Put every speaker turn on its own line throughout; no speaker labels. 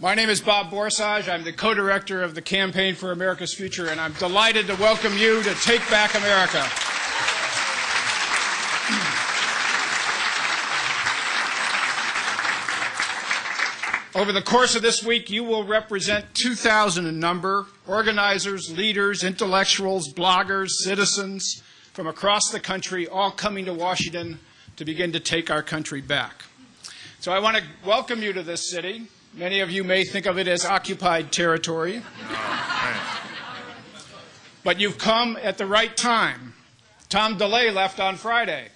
My name is Bob Borosage. I'm the co-director of the Campaign for America's Future, and I'm delighted to welcome you to Take Back America. Over the course of this week, you will represent 2,000 in number, organizers, leaders, intellectuals, bloggers, citizens from across the country, all coming to Washington to begin to take our country back. So I want to welcome you to this city. Many of you may think of it as occupied territory. But you've come at the right time. Tom DeLay left on Friday.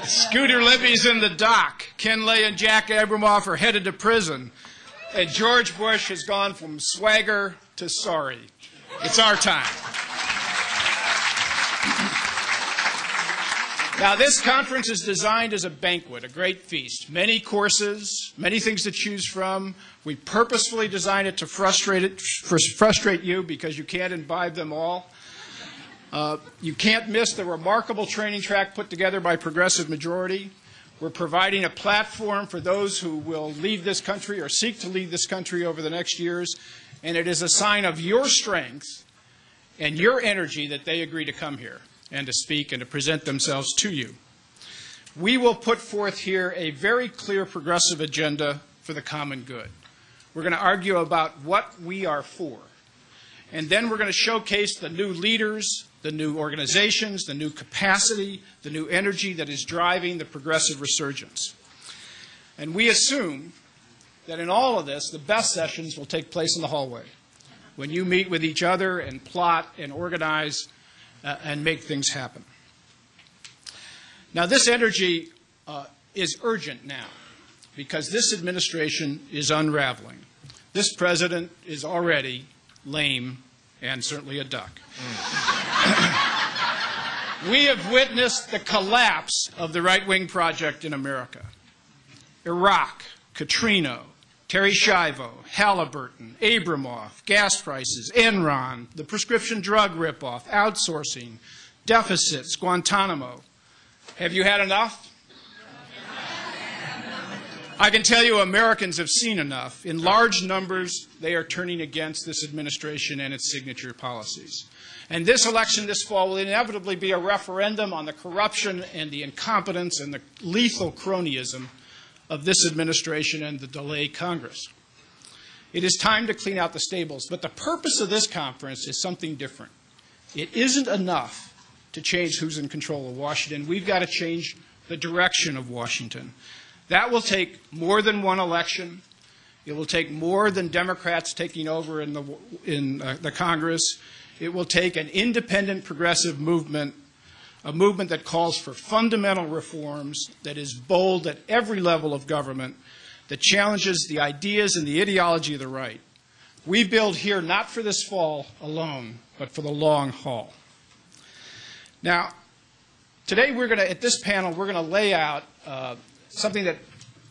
Scooter Libby's in the dock. Ken Lay and Jack Abramoff are headed to prison. And George Bush has gone from swagger to sorry. It's our time. Now, this conference is designed as a banquet, a great feast. Many courses, many things to choose from. We purposefully designed it to frustrate you because you can't imbibe them all. You can't miss the remarkable training track put together by Progressive Majority. We're providing a platform for those who will leave this country or seek to leave this country over the next years, and it is a sign of your strength and your energy that they agree to come here and to speak and to present themselves to you. We will put forth here a very clear progressive agenda for the common good. We're going to argue about what we are for, and then we're going to showcase the new leaders, the new organizations, the new capacity, the new energy that is driving the progressive resurgence. And we assume that in all of this, the best sessions will take place in the hallway, when you meet with each other and plot and organize and make things happen. Now, this energy is urgent now, because this administration is unraveling. This president is already lame and certainly a duck. We have witnessed the collapse of the right-wing project in America. Iraq, Katrina, Terry Schiavo, Halliburton, Abramoff, gas prices, Enron, the prescription drug ripoff, outsourcing, deficits, Guantanamo. Have you had enough? I can tell you Americans have seen enough. In large numbers, they are turning against this administration and its signature policies. And this election this fall will inevitably be a referendum on the corruption and the incompetence and the lethal cronyism of this administration and the DeLay Congress. It is time to clean out the stables, but the purpose of this conference is something different. It isn't enough to change who's in control of Washington. We've got to change the direction of Washington. That will take more than one election. It will take more than Democrats taking over in the Congress. It will take an independent progressive movement, a movement that calls for fundamental reforms, that is bold at every level of government, that challenges the ideas and the ideology of the right. We build here not for this fall alone, but for the long haul. Now, today at this panel, we're going to lay out something that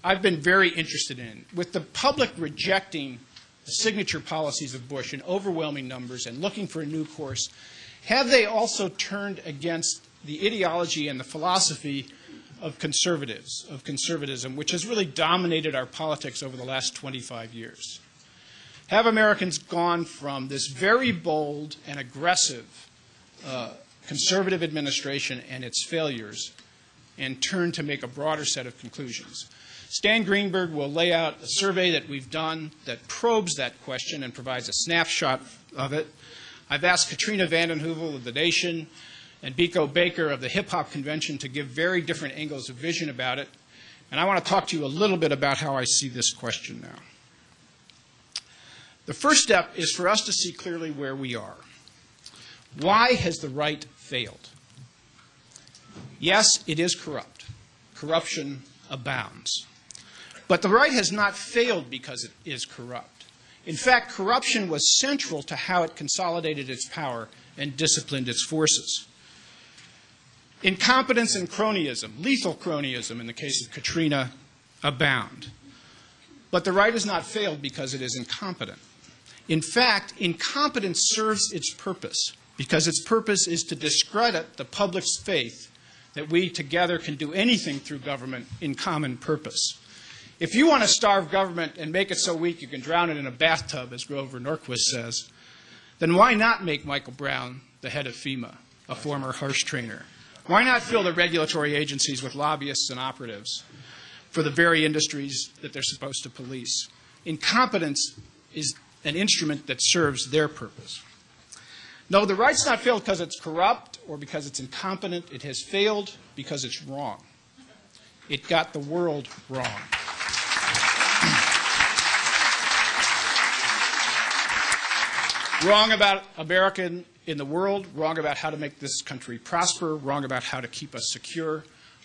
I've been very interested in. With the public rejecting the signature policies of Bush in overwhelming numbers and looking for a new course, have they also turned against the ideology and the philosophy of conservatives, of conservatism, which has really dominated our politics over the last 25 years? Have Americans gone from this very bold and aggressive conservative administration and its failures and turned to make a broader set of conclusions? Stan Greenberg will lay out a survey that we've done that probes that question and provides a snapshot of it. I've asked Katrina vanden Heuvel of The Nation and Biko Baker of the Hip Hop Convention to give very different angles of vision about it. And I want to talk to you a little bit about how I see this question now. The first step is for us to see clearly where we are. Why has the right failed? Yes, it is corrupt. Corruption abounds. But the right has not failed because it is corrupt. In fact, corruption was central to how it consolidated its power and disciplined its forces. Incompetence and cronyism, lethal cronyism in the case of Katrina, abound. But the right has not failed because it is incompetent. In fact, incompetence serves its purpose because its purpose is to discredit the public's faith that we together can do anything through government in common purpose. If you want to starve government and make it so weak you can drown it in a bathtub, as Grover Norquist says, then why not make Michael Brown the head of FEMA, a former harsh trainer? Why not fill the regulatory agencies with lobbyists and operatives for the very industries that they're supposed to police? Incompetence is an instrument that serves their purpose. No, the right's not failed because it's corrupt or because it's incompetent. It has failed because it's wrong. It got the world wrong. Wrong about America in the world, wrong about how to make this country prosper, wrong about how to keep us secure,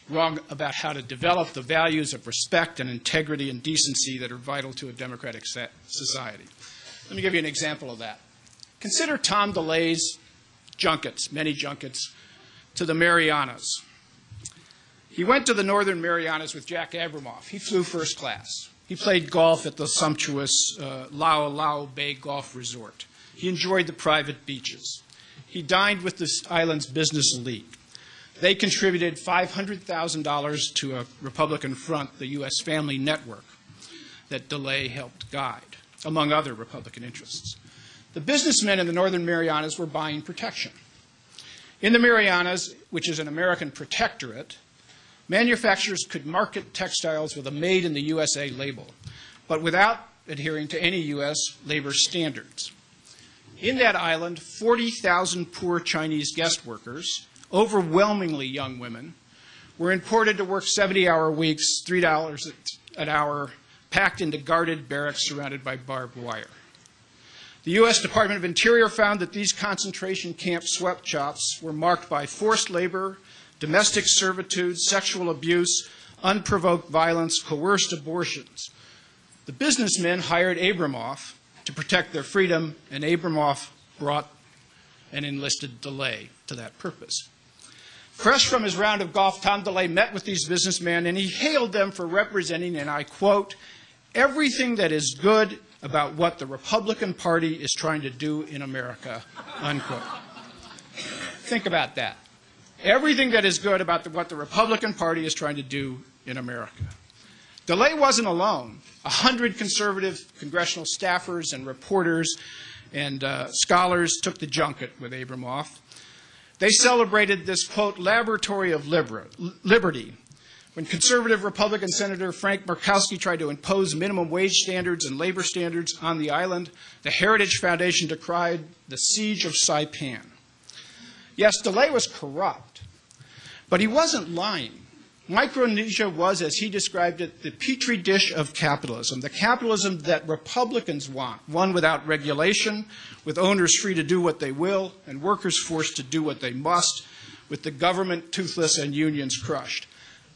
wrong about how to develop the values of respect and integrity and decency that are vital to a democratic society. Let me give you an example of that. Consider Tom DeLay's junkets, many junkets, to the Marianas. He went to the Northern Marianas with Jack Abramoff. He flew first class. He played golf at the sumptuous Lau Lau Bay Golf Resort. He enjoyed the private beaches. He dined with the island's business elite. They contributed $500,000 to a Republican front, the U.S. Family Network, that DeLay helped guide, among other Republican interests. The businessmen in the Northern Marianas were buying protection. In the Marianas, which is an American protectorate, manufacturers could market textiles with a Made in the USA label, but without adhering to any U.S. labor standards. In that island, 40,000 poor Chinese guest workers, overwhelmingly young women, were imported to work 70-hour weeks, $3 an hour, packed into guarded barracks surrounded by barbed wire. The U.S. Department of Interior found that these concentration camp sweatshops were marked by forced labor, domestic servitude, sexual abuse, unprovoked violence, coerced abortions. The businessmen hired Abramoff to protect their freedom, and Abramoff brought and enlisted DeLay to that purpose. Fresh from his round of golf, Tom DeLay met with these businessmen, and he hailed them for representing, and I quote, everything that is good about what the Republican Party is trying to do in America, unquote. Think about that. Everything that is good about what the Republican Party is trying to do in America. DeLay wasn't alone. 100 conservative congressional staffers and reporters and scholars took the junket with Abramoff. They celebrated this, quote, laboratory of liberty. When conservative Republican Senator Frank Murkowski tried to impose minimum wage standards and labor standards on the island, the Heritage Foundation decried the siege of Saipan. Yes, DeLay was corrupt, but he wasn't lying. Micronesia was, as he described it, the petri dish of capitalism, the capitalism that Republicans want, one without regulation, with owners free to do what they will, and workers forced to do what they must, with the government toothless and unions crushed.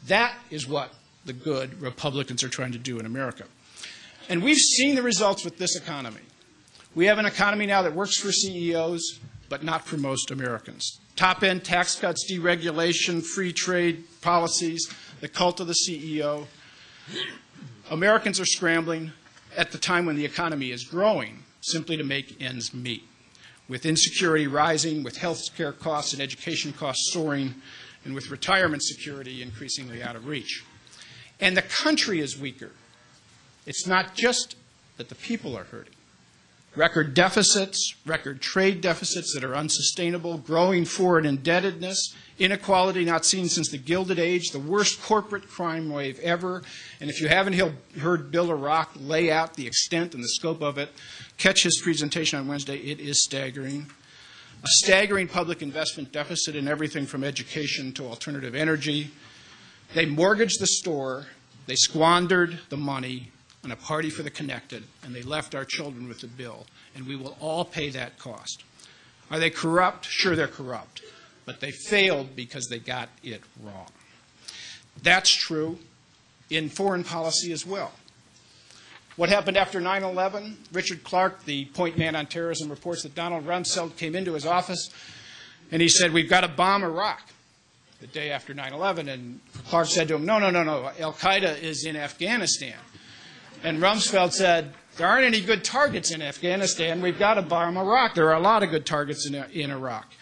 That is what the good Republicans are trying to do in America. And we've seen the results with this economy. We have an economy now that works for CEOs, but not for most Americans. Top-end tax cuts, deregulation, free trade policies, the cult of the CEO. Americans are scrambling at the time when the economy is growing simply to make ends meet, with insecurity rising, with health care costs and education costs soaring, and with retirement security increasingly out of reach. And the country is weaker. It's not just that the people are hurting. Record deficits, record trade deficits that are unsustainable, growing foreign indebtedness, inequality not seen since the Gilded Age, the worst corporate crime wave ever. And if you haven't heard Bill O'Rourke lay out the extent and the scope of it, catch his presentation on Wednesday. It is staggering. A staggering public investment deficit in everything from education to alternative energy. They mortgaged the store. They squandered the money on a party for the connected, and they left our children with the bill, and we will all pay that cost. Are they corrupt? Sure, they're corrupt, but they failed because they got it wrong. That's true in foreign policy as well. What happened after 9/11? Richard Clark, the point man on terrorism, reports that Donald Rumsfeld came into his office and he said, we've got to bomb Iraq the day after 9/11. And Clark said to him, no, al-Qaeda is in Afghanistan. And Rumsfeld said, There aren't any good targets in Afghanistan. We've got to bomb Iraq. There are a lot of good targets in Iraq.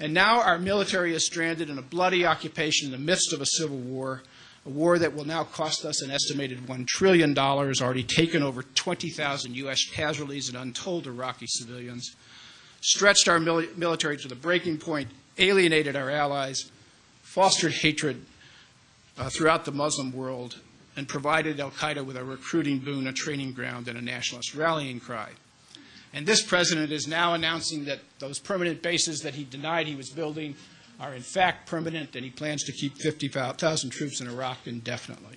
And now our military is stranded in a bloody occupation in the midst of a civil war, a war that will now cost us an estimated $1 trillion, already taken over 20,000 U.S. casualties and untold Iraqi civilians, stretched our military to the breaking point, alienated our allies, fostered hatred throughout the Muslim world, and provided al-Qaeda with a recruiting boon, a training ground, and a nationalist rallying cry. And this president is now announcing that those permanent bases that he denied he was building are in fact permanent, and he plans to keep 50,000 troops in Iraq indefinitely.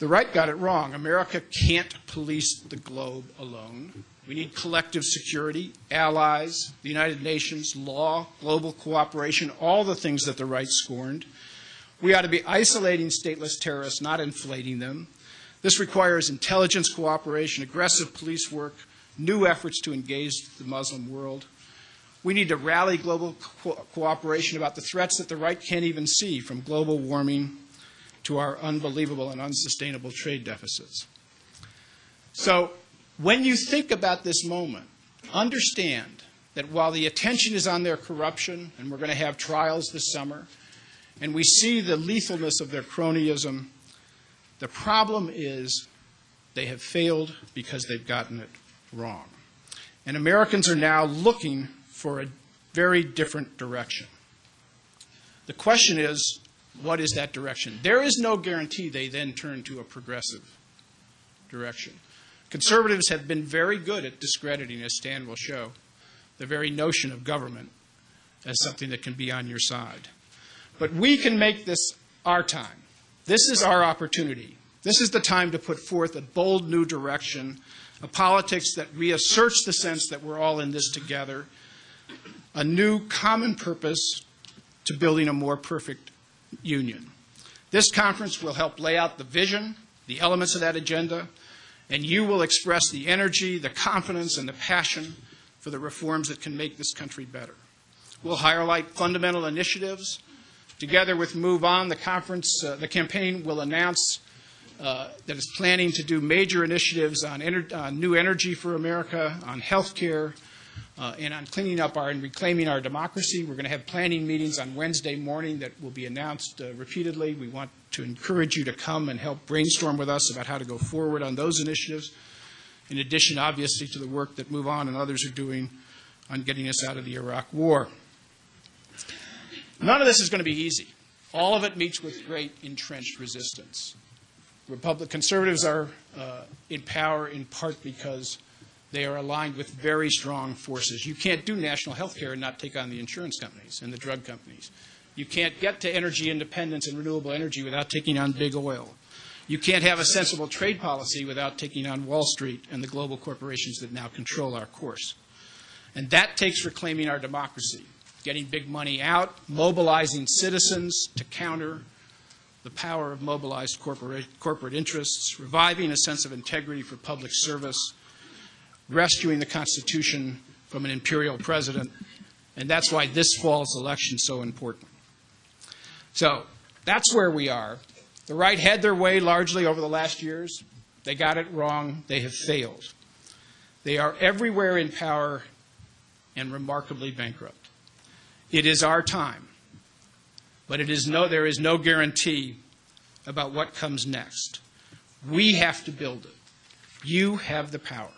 The right got it wrong. America can't police the globe alone. We need collective security, allies, the United Nations, law, global cooperation, all the things that the right scorned. We ought to be isolating stateless terrorists, not inflating them. This requires intelligence cooperation, aggressive police work, new efforts to engage the Muslim world. We need to rally global cooperation about the threats that the right can't even see, from global warming to our unbelievable and unsustainable trade deficits. So when you think about this moment, understand that while the attention is on their corruption, and we're going to have trials this summer, and we see the lethalness of their cronyism, the problem is they have failed because they've gotten it wrong. And Americans are now looking for a very different direction. The question is, what is that direction? There is no guarantee they then turn to a progressive direction. Conservatives have been very good at discrediting, as Stan will show, the very notion of government as something that can be on your side. But we can make this our time. This is our opportunity. This is the time to put forth a bold new direction, a politics that reasserts the sense that we're all in this together, a new common purpose to building a more perfect union. This conference will help lay out the vision, the elements of that agenda, and you will express the energy, the confidence, and the passion for the reforms that can make this country better. We'll highlight fundamental initiatives. Together with Move On, the campaign will announce that it's planning to do major initiatives on new energy for America, on health care, and on cleaning up and reclaiming our democracy. We're going to have planning meetings on Wednesday morning that will be announced repeatedly. We want to encourage you to come and help brainstorm with us about how to go forward on those initiatives, in addition, obviously, to the work that Move On and others are doing on getting us out of the Iraq War. None of this is going to be easy. All of it meets with great entrenched resistance. Conservatives are in power in part because they are aligned with very strong forces. You can't do national health care and not take on the insurance companies and the drug companies. You can't get to energy independence and renewable energy without taking on big oil. You can't have a sensible trade policy without taking on Wall Street and the global corporations that now control our course. And that takes reclaiming our democracy, getting big money out, mobilizing citizens to counter the power of mobilized corporate interests, reviving a sense of integrity for public service, rescuing the Constitution from an imperial president, and that's why this fall's election is so important. So that's where we are. The right had their way largely over the last years. They got it wrong. They have failed. They are everywhere in power and remarkably bankrupt. It is our time, but there is no guarantee about what comes next. We have to build it. You have the power.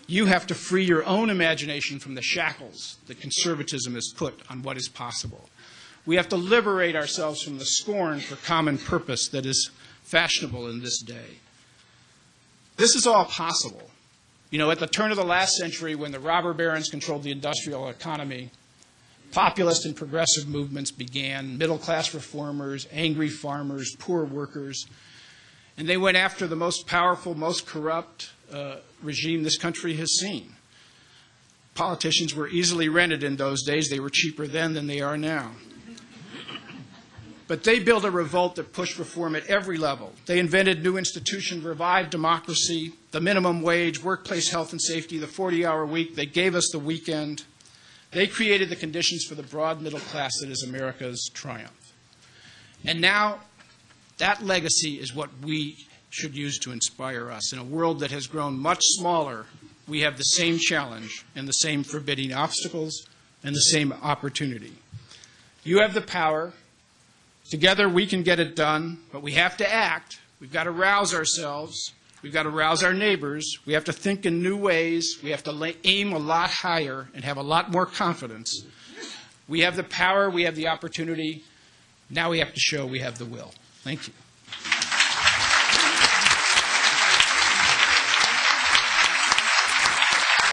You have to free your own imagination from the shackles that conservatism has put on what is possible. We have to liberate ourselves from the scorn for common purpose that is fashionable in this day. This is all possible. You know, at the turn of the last century, when the robber barons controlled the industrial economy, populist and progressive movements began, middle-class reformers, angry farmers, poor workers, and they went after the most powerful, most corrupt regime this country has seen. Politicians were easily rented in those days. They were cheaper then than they are now. But they built a revolt that pushed reform at every level. They invented new institutions, revived democracy, the minimum wage, workplace health and safety, the 40-hour week. They gave us the weekend. They created the conditions for the broad middle class that is America's triumph. And now that legacy is what we should use to inspire us. In a world that has grown much smaller, we have the same challenge and the same forbidding obstacles and the same opportunity. You have the power. Together we can get it done, but we have to act. We've got to rouse ourselves. We've got to rouse our neighbors. We have to think in new ways. We have to aim a lot higher and have a lot more confidence. We have the power. We have the opportunity. Now we have to show we have the will. Thank you.